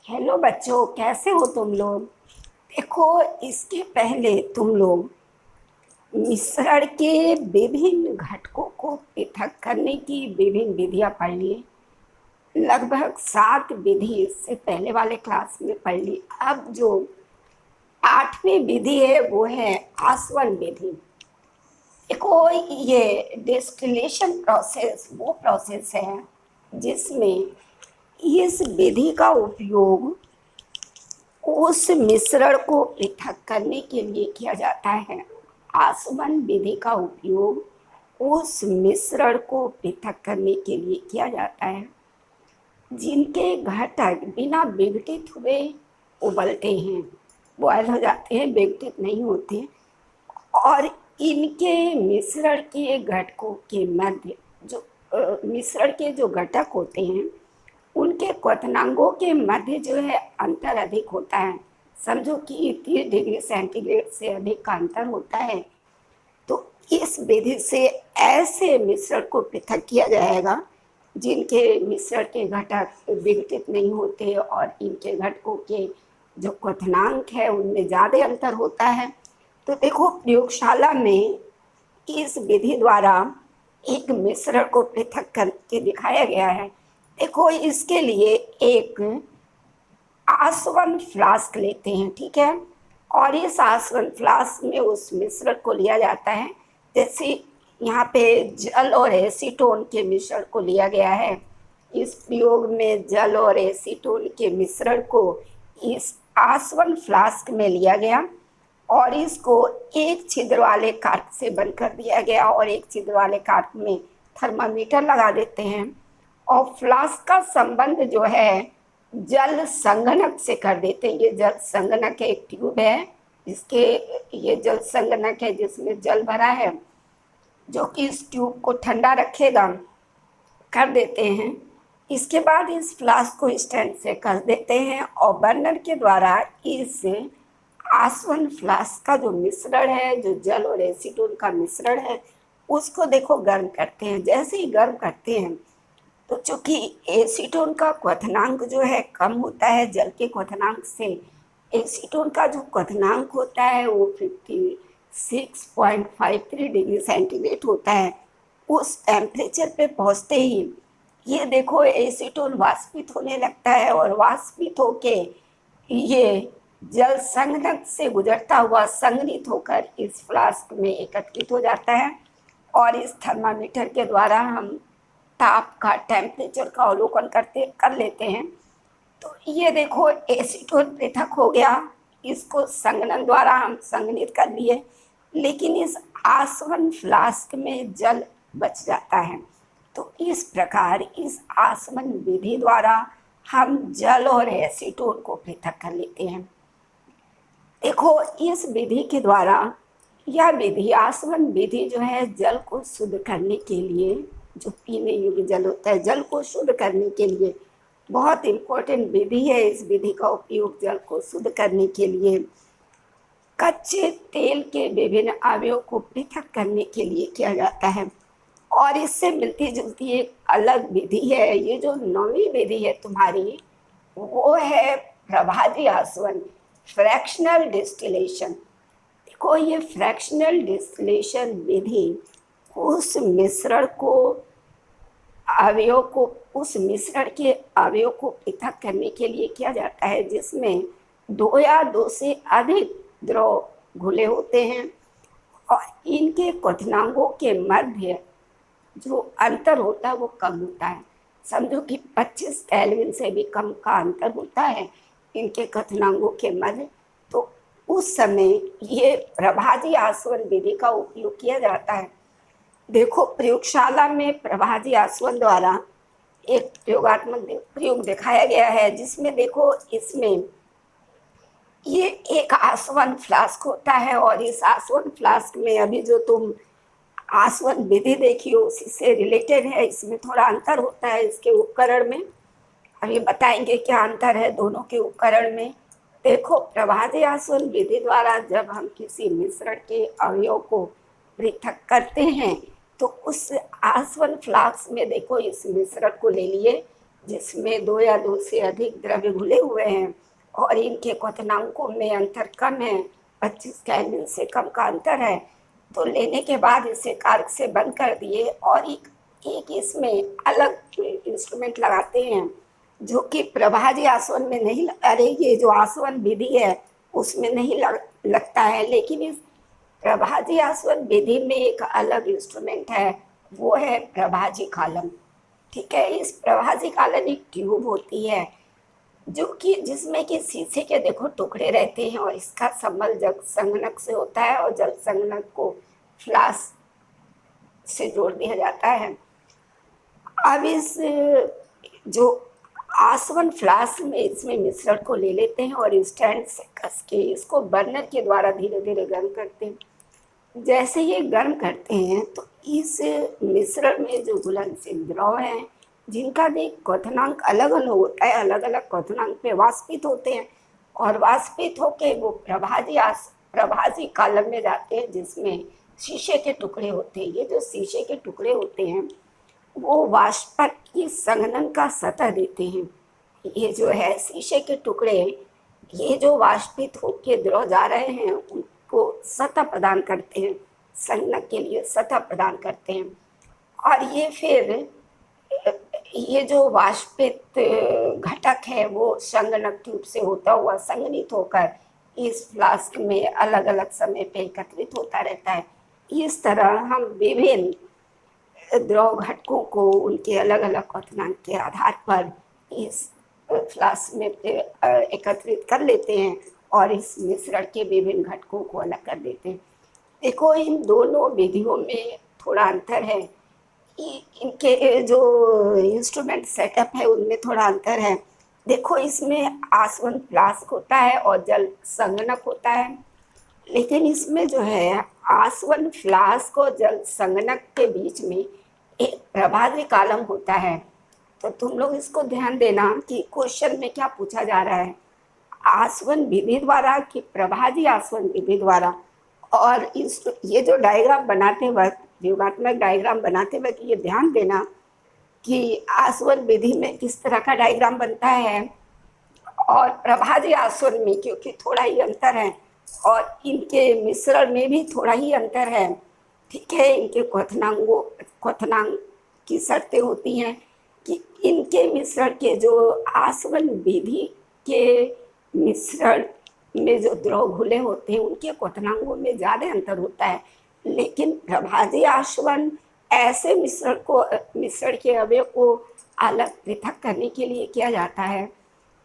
Hello बच्चों, कैसे हो तुम लोग। देखो, इसके पहले तुम लोग मिश्रण के विभिन्न घटकों को पृथक करने की विभिन्न विधियां पढ़ लिए। लगभग 7 विधि इससे पहले वाले क्लास में पढ़ ली। अब जो 8वीं विधि है वो है आसवन विधि। देखो, ये डिस्टिलेशन प्रोसेस वो प्रोसेस है जिसमें इस विधि का उपयोग उस मिश्रण को पृथक करने के लिए किया जाता है। आसवन विधि का उपयोग उस मिश्रण को पृथक करने के लिए किया जाता है जिनके घटक बिना विघटित हुए उबलते हैं, बॉयल हो जाते हैं, विघटित नहीं होते। और इनके मिश्रण के घटकों के मध्य जो मिश्रण के जो घटक होते हैं उनके क्वथनांकों के मध्य जो है अंतर अधिक होता है। समझो कि 30 डिग्री सेंटीग्रेड से अधिक का अंतर होता है। तो इस विधि से ऐसे मिश्रण को पृथक किया जाएगा जिनके मिश्रण के घटक विघटित नहीं होते और इनके घटकों के जो क्वथनांक है उनमें ज़्यादा अंतर होता है। तो देखो, प्रयोगशाला में इस विधि द्वारा एक मिश्रण को पृथक करके दिखाया गया है। देखो, इसके लिए एक आसवन फ्लास्क लेते हैं, ठीक है। और इस आसवन फ्लास्क में उस मिश्रण को लिया जाता है। जैसे यहाँ पे जल और एसीटोन के मिश्रण को लिया गया है। इस प्रयोग में जल और एसीटोन के मिश्रण को इस आसवन फ्लास्क में लिया गया और इसको एक छिद्र वाले कार्क से बंद कर दिया गया और एक छिद्र वाले कार्क में थर्मामीटर लगा देते हैं और फ्लास्क का संबंध जो है जल संगणक से कर देते हैं। ये जल संगणक एक ट्यूब है, इसके ये जल संगणक है जिसमें जल भरा है जो कि इस ट्यूब को ठंडा रखेगा, कर देते हैं। इसके बाद इस फ्लास्क को स्टैंड से कर देते हैं और बर्नर के द्वारा इस आसवन फ्लास्क का जो मिश्रण है, जो जल और एसीटोन का मिश्रण है, उसको देखो गर्म करते हैं। जैसे ही गर्म करते हैं तो चूंकि एसीटोन का क्वथनांक जो है कम होता है जल के क्वथनांक से, एसीटोन का जो क्वथनांक होता है वो 56.53 डिग्री सेंटीग्रेड होता है। उस टेम्परेचर पे पहुंचते ही ये देखो एसीटोन वाष्पित होने लगता है और वाष्पित होके ये जल संघनक से गुजरता हुआ संघनित होकर इस फ्लास्क में एकत्रित हो जाता है और इस थर्मामीटर के द्वारा हम ताप का, टेम्परेचर का अवलोकन कर लेते हैं। तो ये देखो एसीटोन पृथक हो गया, इसको संघनन द्वारा हम संघनित कर लिए, लेकिन इस आसवन फ्लास्क में जल बच जाता है। तो इस प्रकार इस आसवन विधि द्वारा हम जल और एसीटोन को पृथक कर लेते हैं। देखो, इस विधि के द्वारा यह विधि आसवन विधि जो है जल को शुद्ध करने के लिए, जो पीने योग्य जल होता है, जल को शुद्ध करने के लिए बहुत इम्पोर्टेंट विधि है। इस विधि का उपयोग जल को शुद्ध करने के लिए कच्चे तेल के विभिन्न अवयवों को पृथक करने के लिए किया जाता है। और इससे मिलती जुलती एक अलग विधि है, ये जो 9वीं विधि है तुम्हारी, वो है प्रभाजी आसवन, फ्रैक्शनल डिस्टिलेशन। देखो, ये फ्रैक्शनल डिस्टिलेशन विधि उस मिश्रण के अवयव को पृथक करने के लिए किया जाता है जिसमें 2 या 2 से अधिक द्रव घुले होते हैं और इनके क्वथनांकों के मध्य जो अंतर होता है वो कम होता है। समझो कि 25 केल्विन से भी कम का अंतर होता है इनके क्वथनांकों के मध्य। तो उस समय ये प्रभाजी आसवन विधि का उपयोग किया जाता है। देखो, प्रयोगशाला में प्रभाजी आसवन द्वारा एक प्रयोगात्मक प्रयोग दिखाया गया है जिसमें देखो, इसमें ये एक आसवन फ्लास्क होता है और इस आसवन फ्लास्क में अभी जो तुम आसवन विधि देखी हो उसी से रिलेटेड है। इसमें थोड़ा अंतर होता है इसके उपकरण में, अभी बताएंगे क्या अंतर है दोनों के उपकरण में। देखो, प्रभाजी आसवन विधि द्वारा जब हम किसी मिश्रण के अवयव को पृथक करते हैं तो उस आसवन फ्लास्क में देखो इस मिश्रण को ले लिए, जिसमें 2 या 2 से अधिक द्रव्य घुले हुए हैं और इनके क्वथनांकों में अंतर कम है, 25 केल्विन से कम का अंतर है, तो लेने के बाद इसे कार्क से बंद कर दिए और एक इसमें अलग इंस्ट्रूमेंट लगाते हैं जो कि प्रभाजी आसवन में नहीं, अरे ये जो आसवन विधि है उसमें नहीं लगता है, लेकिन इस प्रभाजी आसवन विधि में एक अलग इंस्ट्रूमेंट है, वो है प्रभाजी कालम। ठीक है, इस प्रभाजी कालम एक ट्यूब होती है जो कि जिसमें कि शीशे के देखो टुकड़े रहते हैं और इसका संबंध जल संगणक से होता है और जल संगणक को फ्लास्क से जोड़ दिया जाता है। अब इस जो आसवन फ्लास्क में इसमें मिश्रण को ले लेते हैं और स्टैंड से कस के इसको बर्नर के द्वारा धीरे धीरे गर्म करते हैं। जैसे ये गर्म करते हैं तो इस मिश्रण में जो घुलनशील द्रव हैं जिनका देख क्वथनांक अलग अलग होता है, अलग अलग क्वथनांक पे वाष्पित होते हैं और वाष्पित होके वो प्रभाजी कालम में जाते हैं जिसमें शीशे के टुकड़े होते हैं। ये जो शीशे के टुकड़े होते हैं वो वाष्प की संघनन का सतह देते हैं। ये जो है शीशे के टुकड़े, ये जो वाष्पित होके द्रव जा रहे हैं उनको सतह प्रदान करते हैं, संघनक के लिए सतह प्रदान करते हैं। और ये फिर ये जो वाष्पित घटक है वो संघनक ट्यूब से होता हुआ संघनित होकर इस फ्लास्क में अलग अलग समय पे एकत्रित होता रहता है। इस तरह हम विभिन्न द्रव घटकों को उनके अलग अलग क्वथनांक के आधार पर इस फ्लास्क में एकत्रित कर लेते हैं और इस मिश्रण के विभिन्न घटकों को अलग कर देते हैं। देखो, इन दोनों विधियों में थोड़ा अंतर है, इनके जो इंस्ट्रूमेंट सेटअप है उनमें थोड़ा अंतर है। देखो, इसमें आसवन फ्लास्क होता है और जल संगणक होता है, लेकिन इसमें जो है आसवन फ्लास्क और जल संगणक के बीच में एक प्रभाजी कालम होता है। तो तुम लोग इसको ध्यान देना कि क्वेश्चन में क्या पूछा जा रहा है, आसवन विधि द्वारा कि प्रभाजी आसवन विधि द्वारा। और ये जो डायग्राम बनाते वक्त, योगात्मक डायग्राम बनाते वक्त ये ध्यान देना कि आसवन विधि में किस तरह का डायग्राम बनता है और प्रभाजी आसवन में क्योंकि थोड़ा ही अंतर है और इनके मिश्रण में भी थोड़ा ही अंतर है। ठीक है, इनके क्वथनांक की शर्तें होती हैं कि इनके मिश्रण के जो आसवन विधि के मिश्रण में जो द्रव घुले होते हैं उनके क्वथनांकों में ज़्यादा अंतर होता है, लेकिन प्रभाजी आसवन ऐसे मिश्रण के अवयव को अलग पृथक करने के लिए किया जाता है।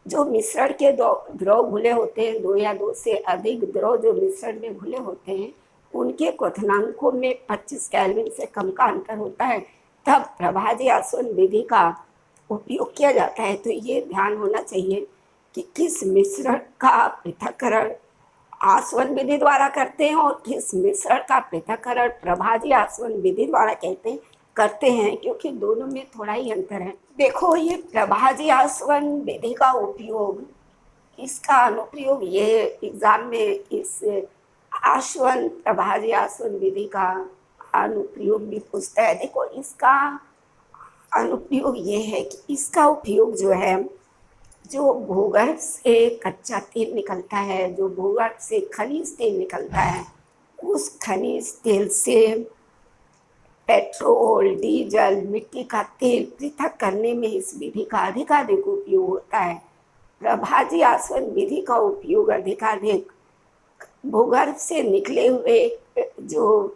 जो मिश्रण के द्रव घुले होते हैं, 2 या 2 से अधिक द्रव जो मिश्रण में घुले होते हैं उनके क्वथनांकों में 25 केल्विन से कम का अंतर होता है, तब प्रभाजी आसवन विधि का उपयोग किया जाता है। तो ये ध्यान होना चाहिए कि किस मिश्रण का पृथक्करण आसवन विधि द्वारा करते हैं और किस मिश्रण का पृथक्करण प्रभाजी आसवन विधि द्वारा करते हैं, क्योंकि दोनों में थोड़ा ही अंतर है। देखो, ये प्रभाजी आसवन विधि का उपयोग, इसका अनुप्रयोग ये एग्जाम में इस आसवन प्रभाजी आसवन विधि का अनुप्रयोग भी पूछता है। देखो, इसका अनुप्रयोग ये है कि इसका उपयोग जो है, जो भूगर्भ से कच्चा तेल निकलता है, जो भूगर्भ से खनिज तेल निकलता है, उस खनिज तेल से पेट्रोल, डीजल, मिट्टी का तेल पृथक करने में इस विधि का अधिकाधिक उपयोग होता है। प्रभाजी आसवन विधि का उपयोग अधिकाधिक भूगर्भ से निकले हुए जो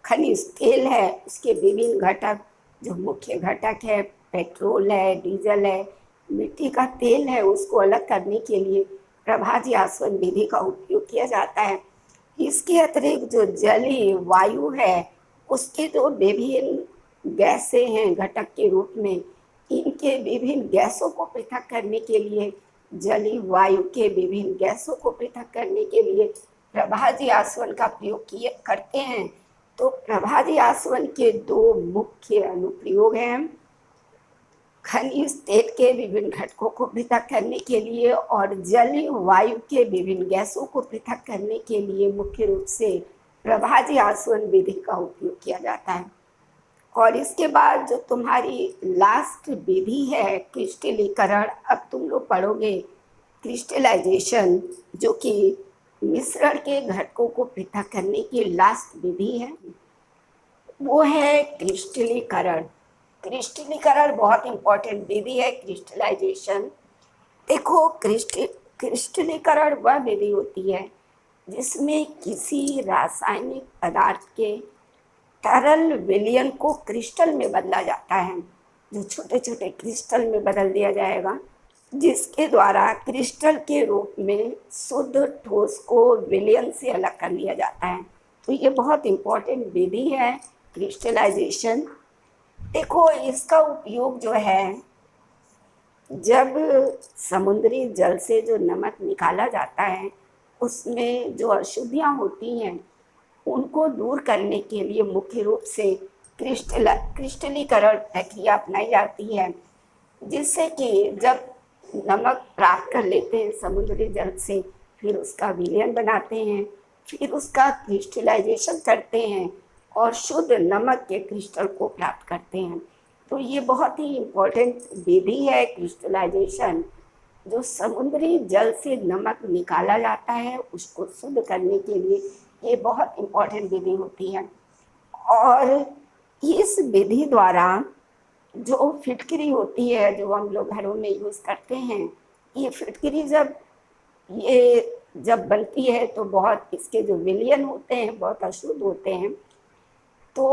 खनिज तेल है उसके विभिन्न घटक, जो मुख्य घटक है, पेट्रोल है, डीजल है, मिट्टी का तेल है, उसको अलग करने के लिए प्रभाजी आसवन विधि का उपयोग किया जाता है। इसके अतिरिक्त जो जलीय वायु है उसके जो विभिन्न गैसें हैं घटक के रूप में, इनके विभिन्न गैसों को पृथक करने के लिए, जलीय वायु के विभिन्न गैसों को पृथक करने के लिए प्रभाजी आसवन का प्रयोग करते हैं। तो प्रभाजी आसवन के 2 मुख्य अनुप्रयोग हैं, खनिज तेल के विभिन्न घटकों को पृथक करने के लिए और जलीय वायु के विभिन्न गैसों को पृथक करने के लिए मुख्य रूप से प्रभाजी आसवन विधि का उपयोग किया जाता है। और इसके बाद जो तुम्हारी लास्ट विधि है क्रिस्टलीकरण, अब तुम लोग पढ़ोगे क्रिस्टलाइजेशन, जो कि मिश्रण के घटकों को पृथक करने की लास्ट विधि है, वो है क्रिस्टलीकरण। क्रिस्टलीकरण बहुत इंपॉर्टेंट विधि है क्रिस्टलाइजेशन। देखो क्रिस्टलीकरण वह विधि होती है जिसमें किसी रासायनिक पदार्थ के तरल विलयन को क्रिस्टल में बदला जाता है, जो छोटे छोटे क्रिस्टल में बदल दिया जाएगा, जिसके द्वारा क्रिस्टल के रूप में शुद्ध ठोस को विलयन से अलग कर लिया जाता है। तो ये बहुत इम्पोर्टेंट विधि है क्रिस्टलाइजेशन। देखो इसका उपयोग जो है, जब समुद्री जल से जो नमक निकाला जाता है उसमें जो अशुद्धियाँ होती हैं उनको दूर करने के लिए मुख्य रूप से क्रिस्टलीकरण प्रक्रिया अपनाई जाती है, जिससे कि जब नमक प्राप्त कर लेते हैं समुद्री जल से, फिर उसका विलयन बनाते हैं, फिर उसका क्रिस्टलाइजेशन करते हैं और शुद्ध नमक के क्रिस्टल को प्राप्त करते हैं। तो ये बहुत ही इम्पोर्टेंट विधि है क्रिस्टलाइजेशन। जो समुद्री जल से नमक निकाला जाता है उसको शुद्ध करने के लिए ये बहुत इम्पोर्टेंट विधि होती है। और इस विधि द्वारा जो फिटकरी होती है जो हम लोग घरों में यूज़ करते हैं, ये फिटकरी जब बनती है तो बहुत इसके जो विलयन होते हैं बहुत अशुद्ध होते हैं। तो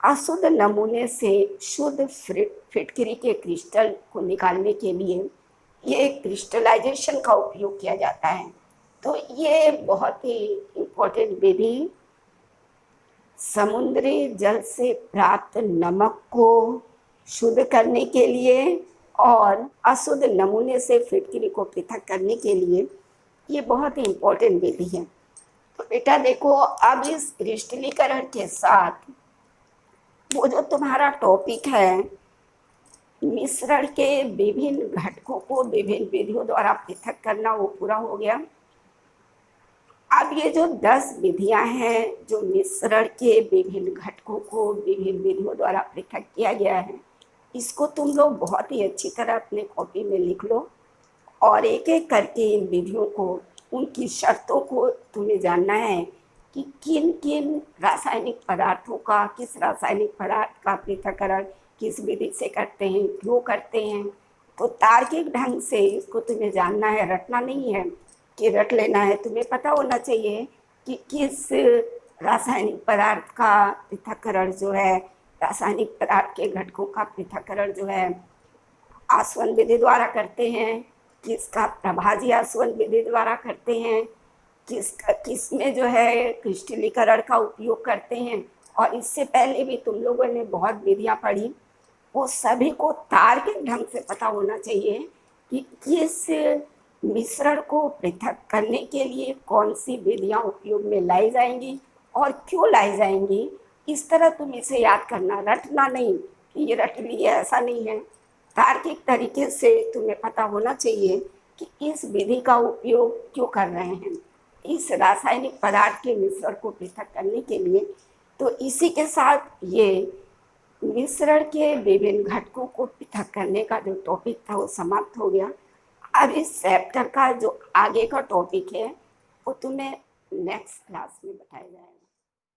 अशुद्ध नमूने से शुद्ध फिटकरी के क्रिस्टल को निकालने के लिए ये क्रिस्टलाइजेशन का उपयोग किया जाता है। तो ये बहुत ही इम्पोर्टेंट विधि समुद्री जल से प्राप्त नमक को शुद्ध करने के लिए और अशुद्ध नमूने से फिटकरी को पृथक करने के लिए ये बहुत ही इम्पोर्टेंट विधि है। तो बेटा देखो, अब इस क्रिस्टलीकरण के साथ वो जो तुम्हारा टॉपिक है मिश्रण के विभिन्न घटकों को विभिन्न विधियों द्वारा पृथक करना, वो पूरा हो गया। अब ये जो 10 विधियां हैं जो मिश्रण के विभिन्न घटकों को विभिन्न विधियों द्वारा पृथक किया गया है, इसको तुम लोग बहुत ही अच्छी तरह अपने कॉपी में लिख लो और एक एक करके इन विधियों को, उनकी शर्तों को तुम्हें जानना है कि किन किन रासायनिक पदार्थों का, किस रासायनिक पदार्थ का पृथक्करण किस विधि से करते हैं, क्यों करते हैं। तो तार्किक ढंग से इसको तुम्हें जानना है, रटना नहीं है कि रट लेना है। तुम्हें पता होना चाहिए कि किस रासायनिक पदार्थ का पृथक्करण जो है, रासायनिक पदार्थ के घटकों का पृथक्करण जो है आसवन विधि द्वारा करते हैं, किसका प्रभाजी आसवन विधि द्वारा करते हैं, किसमें जो है क्रिस्टलीकरण का उपयोग करते हैं। और इससे पहले भी तुम लोगों ने बहुत विधियां पढ़ी, वो सभी को तार्किक ढंग से पता होना चाहिए कि किस मिश्रण को पृथक करने के लिए कौन सी विधियां उपयोग में लाई जाएंगी और क्यों लाई जाएंगी। इस तरह तुम इसे याद करना, रटना नहीं कि ये रट लिए, ऐसा नहीं है। तार्किक तरीके से तुम्हें पता होना चाहिए कि इस विधि का उपयोग क्यों कर रहे हैं इस रासायनिक पदार्थ के मिश्रण को पृथक करने के लिए। तो इसी के साथ ये मिश्रण के विभिन्न घटकों को पृथक करने का जो टॉपिक था वो समाप्त हो गया। अब इस चैप्टर का जो आगे का टॉपिक है वो तुम्हें नेक्स्ट क्लास में बताया जाएगा।